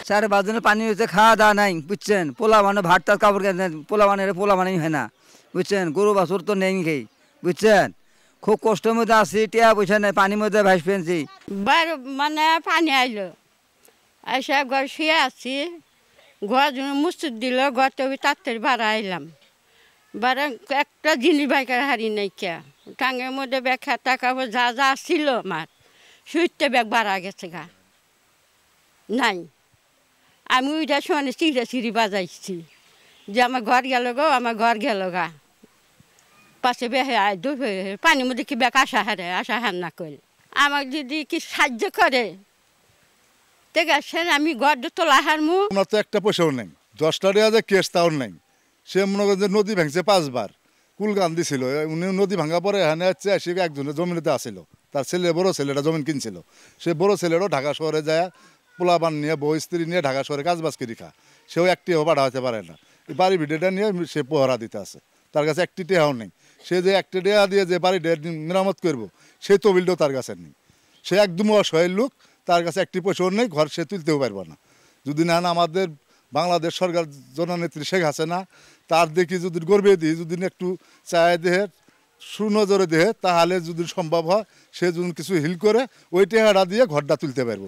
4-5 দিনের পানি হয়েছে, খাওয়া দাওয়া নাই বুঝছেন। পোলা মানে ভাত টাত কাপড় পোলা মানে হয় না বুঝছেন। গরু বাছুর তো নেই খেয়ে বুঝছেন। খুব কষ্টের মধ্যে আছি, টিয়া পয়সা নেই, পানির মধ্যে ভাস ফেলছি। মানে পানি আইলো, এসে ঘর শুয়ে আছি, ঘর মুসুর দিল, ঘর তো তাড়াতাড়ি বাড়া আইলাম। বাড়া একটা জিনিস বাইকার হারি নাই কে, টাঙ্গের মধ্যে ব্যাগ খাতা কাপড় যা যা ছিল আমার, সুইতে ব্যাগ বাড়া গেছে গা নাই। আমি ওইটা শোনে চিড়ি বাজাইছি যে আমার ঘর গেল গো, আমার ঘর গেল গা। পাশে বেহে পানির মধ্যে কি ব্যাগ আসা হার না করে আমার যদি কি সাহায্য করে ঠিক আছে, আমি ঘর তোলা হারমু। ওনার তো একটা পয়সাও নেই, 10 টাকা যে কেস তাও নেই। সে মনে করেন যে নদী ভাঙছে 5 বার, কুলগান দিছিল। উনি নদী ভাঙা পরে এখানে হচ্ছে সে একজনের জমিতে আসিল, তার ছেলে বড় ছেলেটা জমিন কিনছিল। সে বড় ছেলেরও ঢাকা শহরে যায় পোলাপান নিয়ে বউ স্ত্রী নিয়ে ঢাকা শহরে কাজবাজ করে খা। সেও একটিও ভাড়া হতে পারে না, বাড়ি ভিডিওটা নিয়ে সে পহরা দিতে আছে। তার কাছে একটি টেহাও নেই। সে যে একটি টেহা দিয়ে যে বাড়ি মেরামত করবো সেই তবিলটাও তার কাছে নেই। সে একদম অসহায় লোক, তার কাছে একটি পয়সাও নেই, ঘর সে তুলতেও পারবে না। যদি না আমাদের বাংলাদেশ সরকার জননেত্রী শেখ হাসিনা তার দেখি যদি গর্বে দিই, যদি একটু চায় দেহে সুনজরে দেহে, তাহলে যদি সম্ভব হয় সে যদি কিছু হিল করে ওই টেহাটা দিয়ে ঘরটা তুলতে পারবো।